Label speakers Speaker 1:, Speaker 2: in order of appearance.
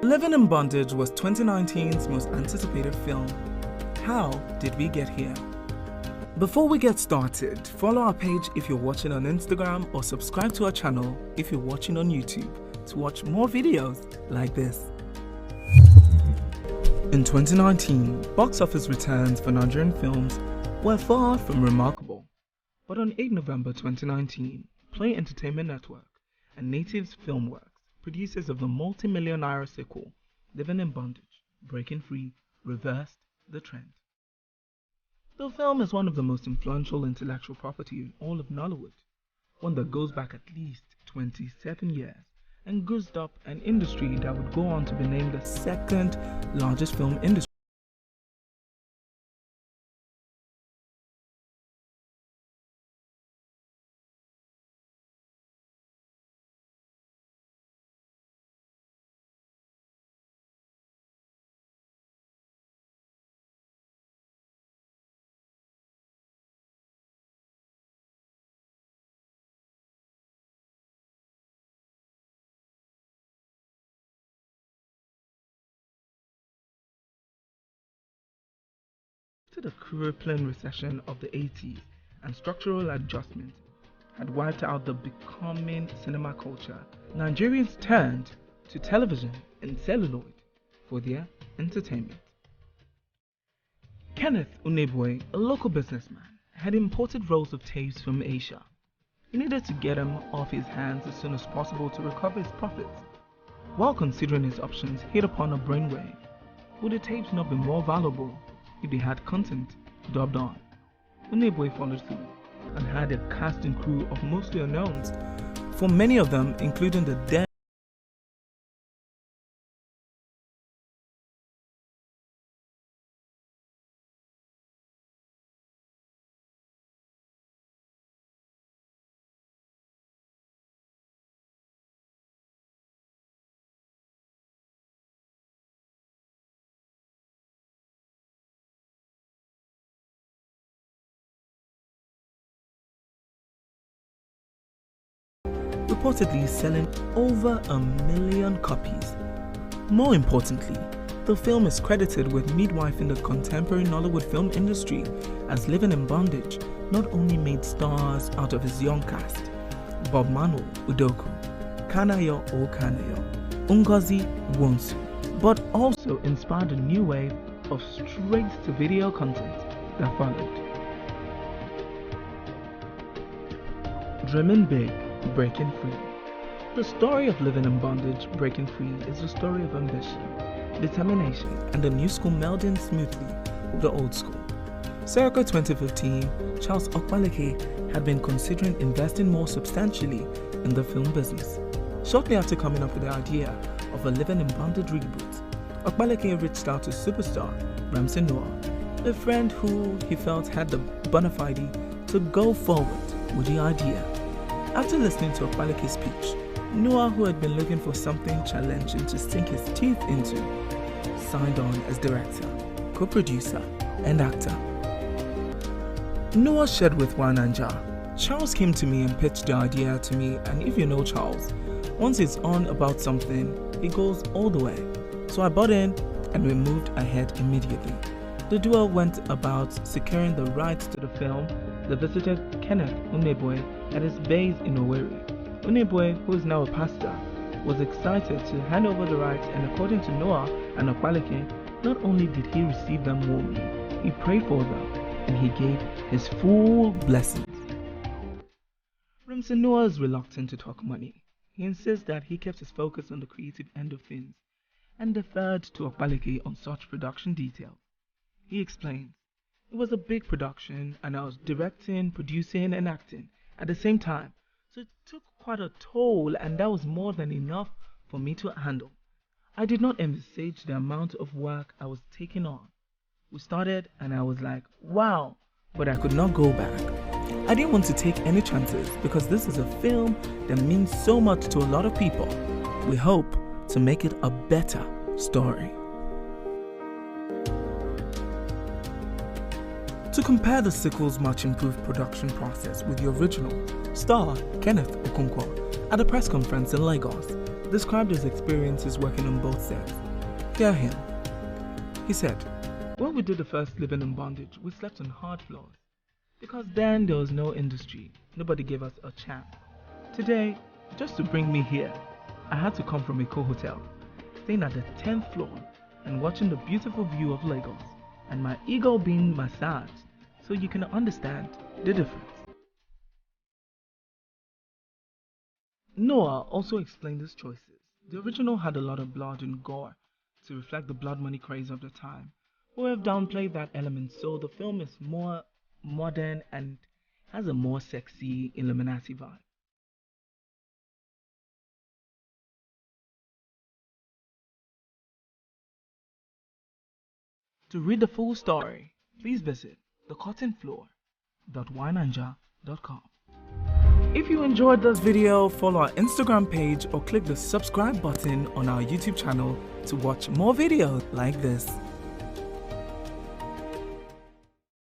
Speaker 1: Living in Bondage was 2019's most anticipated film. How did we get here? Before we get started, follow our page if you're watching on Instagram or subscribe to our channel if you're watching on YouTube to watch more videos like this. In 2019, box office returns for Nigerian films were far from remarkable. But on 8 November 2019, Play Entertainment Network and Natives Filmworks, producers of the multi-million naira sequel, Living in Bondage, Breaking Free, reversed the trend. The film is one of the most influential intellectual property in all of Nollywood, one that goes back at least 27 years and goosed up an industry that would go on to be named the second largest film industry. The crippling recession of the 80s and structural adjustment had wiped out the becoming cinema culture, Nigerians turned to television and celluloid for their entertainment. Kenneth Unebwe, a local businessman, had imported rolls of tapes from Asia. He needed to get them off his hands as soon as possible to recover his profits. While considering his options, he hit upon a brainwave. Would the tapes not be more valuable if they had content dubbed on? Unebwe followed through and had a cast and crew of mostly unknowns, for many of them including the then reportedly selling over 1 million copies. More importantly, the film is credited with midwifing the contemporary Nollywood film industry, as Living in Bondage not only made stars out of his young cast, Bob Manu Udoku, Kanayo O Kanayo, Ngozi Wonsu, but also inspired a new wave of straight-to-video content that followed. Dreaming Big, Breaking Free. The story of Living in Bondage, Breaking Free is a story of ambition, determination, and the new school melding smoothly with the old school. Circa 2015, Charles Okpaleke had been considering investing more substantially in the film business. Shortly after coming up with the idea of a Living in Bondage reboot, Okpaleke reached out to superstar Ramsey Noah, a friend who he felt had the bona fide to go forward with the idea. After listening to Okpaleke's speech, Noah, who had been looking for something challenging to sink his teeth into, signed on as director, co-producer, and actor. Noah shared with YNaijaReview. Charles came to me and pitched the idea to me, and if you know Charles, once he's on about something, he goes all the way. So I bought in and we moved ahead immediately. The duo went about securing the rights to the film. They visited Kenneth Unebwe at his base in Owerri. Unebwe, who is now a pastor, was excited to hand over the rights, and according to Noah and Okpaleke, not only did he receive them warmly, he prayed for them and he gave his full blessings. Ramsey Noah is reluctant to talk money. He insists that he kept his focus on the creative end of things and deferred to Okpaleke on such production details. He explains, "It was a big production and I was directing, producing and acting at the same time, so it took quite a toll, and that was more than enough for me to handle. I did not envisage the amount of work I was taking on. We started and I was like, wow, but I could not go back. I didn't want to take any chances because this is a film that means so much to a lot of people. We hope to make it a better story." To compare the sequel's much improved production process with the original, star Kenneth Okonkwo at a press conference in Lagos described his experiences working on both sets. Hear him. He said, "When we did the first Living in Bondage, we slept on hard floors. Because then there was no industry, nobody gave us a chance. Today, just to bring me here, I had to come from a co-hotel, staying at the 10th floor and watching the beautiful view of Lagos, and my ego being massaged, so you can understand the difference." Noah also explained his choices. The original had a lot of blood and gore to reflect the blood money craze of the time. We have downplayed that element, so the film is more modern and has a more sexy Illuminati vibe. To read the full story, please visit thecottonfloor.ynaija.com. If you enjoyed this video, follow our Instagram page or click the subscribe button on our YouTube channel to watch more videos like this.